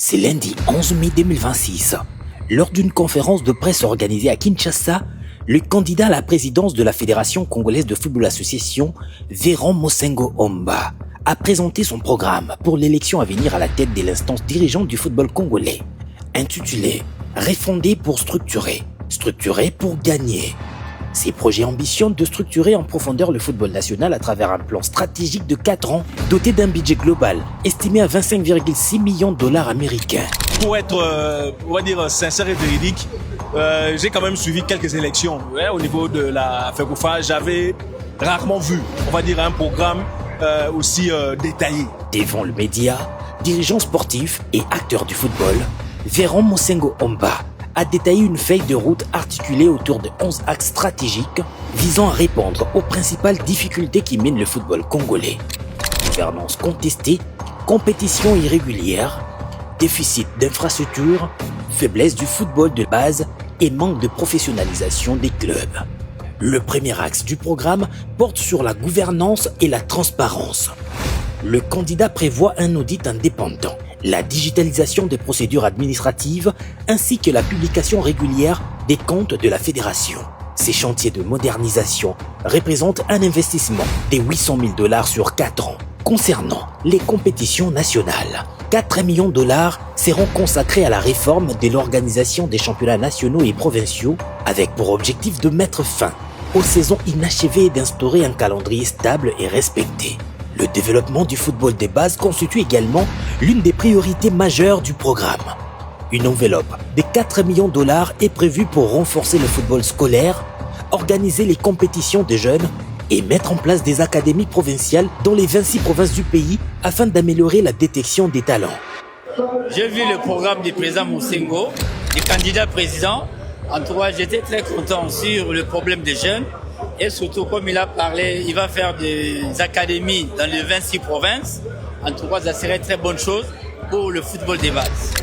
C'est lundi 11 mai 2026. Lors d'une conférence de presse organisée à Kinshasa, le candidat à la présidence de la Fédération congolaise de football association, Véran Mosengo Omba, a présenté son programme pour l'élection à venir à la tête de l'instance dirigeante du football congolais, intitulé « Refonder pour structurer, structurer pour gagner ». Ces projets ambitionnent de structurer en profondeur le football national à travers un plan stratégique de 4 ans doté d'un budget global estimé à 25,6 millions de dollars américains. Pour être, on va dire, sincère et véridique, j'ai quand même suivi quelques élections. Au niveau de la FECOFA, j'avais rarement vu, on va dire, un programme aussi détaillé. Devant le média, dirigeants sportifs et acteurs du football, Véran Mosengo Omba a détaillé une feuille de route articulée autour de 11 axes stratégiques visant à répondre aux principales difficultés qui minent le football congolais. Gouvernance contestée, compétition irrégulière, déficit d'infrastructures, faiblesse du football de base et manque de professionnalisation des clubs. Le premier axe du programme porte sur la gouvernance et la transparence. Le candidat prévoit un audit indépendant, la digitalisation des procédures administratives ainsi que la publication régulière des comptes de la fédération. Ces chantiers de modernisation représentent un investissement de 800 000 dollars sur 4 ans. Concernant les compétitions nationales, 4 millions de dollars seront consacrés à la réforme de l'organisation des championnats nationaux et provinciaux avec pour objectif de mettre fin aux saisons inachevées et d'instaurer un calendrier stable et respecté. Le développement du football des bases constitue également l'une des priorités majeures du programme. Une enveloppe de 4 millions de dollars est prévue pour renforcer le football scolaire, organiser les compétitions des jeunes et mettre en place des académies provinciales dans les 26 provinces du pays afin d'améliorer la détection des talents. J'ai vu le programme du président Mosengo, du candidat président. En tout cas, j'étais très content sur le problème des jeunes. Et surtout, comme il a parlé, il va faire des académies dans les 26 provinces. En tout cas, ça serait une très bonne chose pour le football des bases.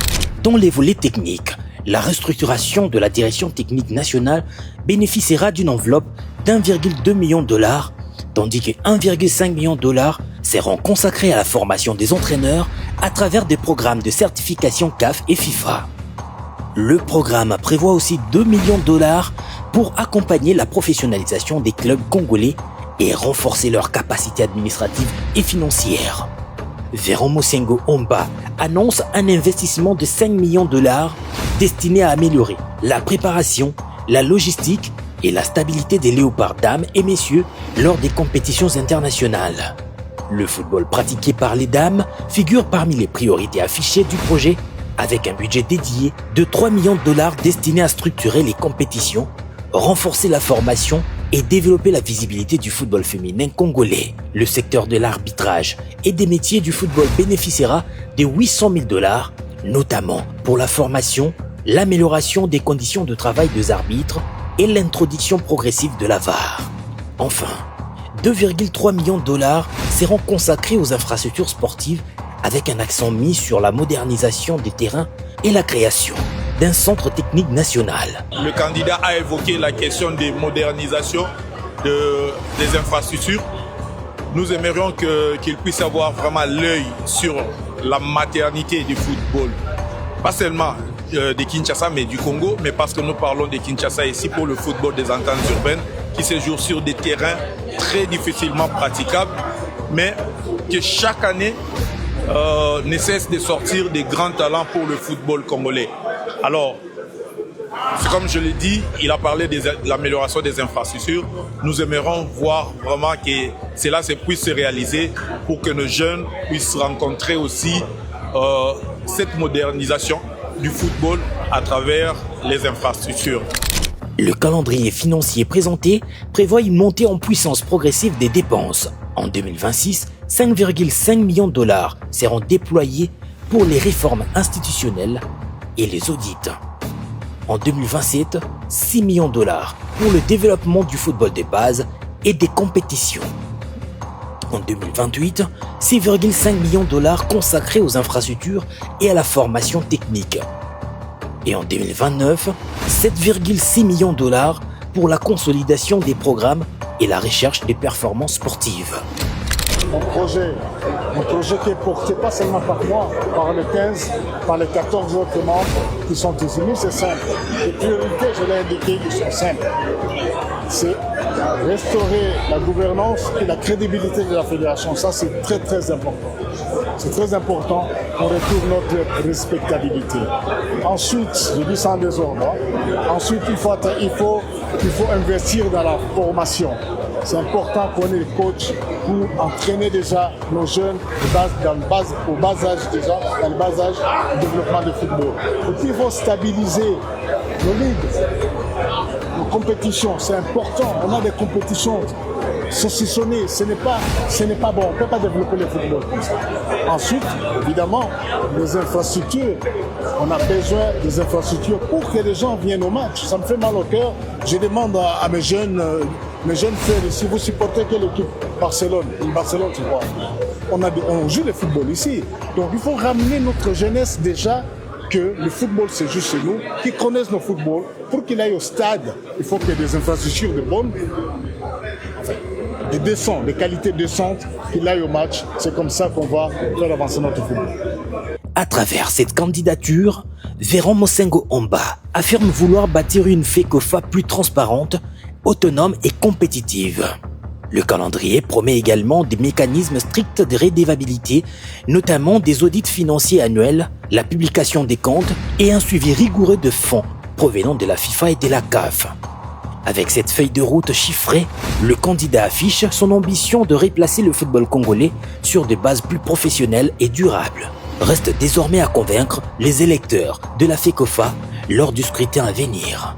Dans les volets techniques, la restructuration de la direction technique nationale bénéficiera d'une enveloppe d'1,2 million de dollars, tandis que 1,5 million de dollars seront consacrés à la formation des entraîneurs à travers des programmes de certification CAF et FIFA. Le programme prévoit aussi 2 millions de dollars pour accompagner la professionnalisation des clubs congolais et renforcer leurs capacités administratives et financières. Véran Mosengo Omba annonce un investissement de 5 millions de dollars destiné à améliorer la préparation, la logistique et la stabilité des léopards dames et messieurs lors des compétitions internationales. Le football pratiqué par les dames figure parmi les priorités affichées du projet avec un budget dédié de 3 millions de dollars destiné à structurer les compétitions, renforcer la formation et développer la visibilité du football féminin congolais. Le secteur de l'arbitrage et des métiers du football bénéficiera de 800 000 dollars, notamment pour la formation, l'amélioration des conditions de travail des arbitres et l'introduction progressive de la VAR. Enfin, 2,3 millions de dollars seront consacrés aux infrastructures sportives avec un accent mis sur la modernisation des terrains et la création d'un centre technique national. Le candidat a évoqué la question des modernisations des infrastructures. Nous aimerions qu'il puisse avoir vraiment l'œil sur la maternité du football. Pas seulement de Kinshasa, mais du Congo, mais parce que nous parlons de Kinshasa ici pour le football des ententes urbaines qui se joue sur des terrains très difficilement praticables, mais que chaque année ne cesse de sortir des grands talents pour le football congolais. Alors, comme je l'ai dit, il a parlé de l'amélioration des infrastructures. Nous aimerions voir vraiment que cela puisse se réaliser pour que nos jeunes puissent rencontrer aussi cette modernisation du football à travers les infrastructures. Le calendrier financier présenté prévoit une montée en puissance progressive des dépenses. En 2026, 5,5 millions de dollars seront déployés pour les réformes institutionnelles et les audits. En 2027, 6 millions de dollars pour le développement du football des bases et des compétitions. En 2028, 6,5 millions de dollars consacrés aux infrastructures et à la formation technique. Et en 2029, 7,6 millions de dollars pour la consolidation des programmes et la recherche des performances sportives. Mon projet Un projet qui est porté pas seulement par moi, par les 15, par les 14 autres membres qui sont ici. Nous, c'est simple. Les priorités, je l'ai indiqué, qui sont simples. C'est restaurer la gouvernance et la crédibilité de la fédération. Ça, c'est très, très important. C'est très important qu'on retrouve notre respectabilité. Ensuite, je dis sans désordre, ensuite, il faut investir dans la formation. C'est important qu'on ait des coachs pour entraîner déjà nos jeunes au bas âge déjà, dans le bas âge du développement du football. Et puis il faut stabiliser nos ligues, nos compétitions, c'est important. On a des compétitions saucissonnées, ce n'est pas bon, on ne peut pas développer le football comme ça. Ensuite, évidemment, les infrastructures, on a besoin des infrastructures pour que les gens viennent au match. Ça me fait mal au cœur. Je demande à mes jeunes frères ici, vous supportez quelle équipe? Barcelone, tu vois. On joue le football ici. Donc il faut ramener notre jeunesse déjà que le football c'est juste chez nous, qu'ils connaissent nos footballs. Pour qu'ils aillent au stade, il faut qu'il y ait des infrastructures de bonnes, des qualités décentes, qu'ils aillent au match. C'est comme ça qu'on va faire avancer notre football. À travers cette candidature, Véran Mosengo Omba affirme vouloir bâtir une FECOFA plus transparente, autonome et compétitive. Le calendrier promet également des mécanismes stricts de redevabilité, notamment des audits financiers annuels, la publication des comptes et un suivi rigoureux de fonds provenant de la FIFA et de la CAF. Avec cette feuille de route chiffrée, le candidat affiche son ambition de replacer le football congolais sur des bases plus professionnelles et durables. Reste désormais à convaincre les électeurs de la FECOFA lors du scrutin à venir.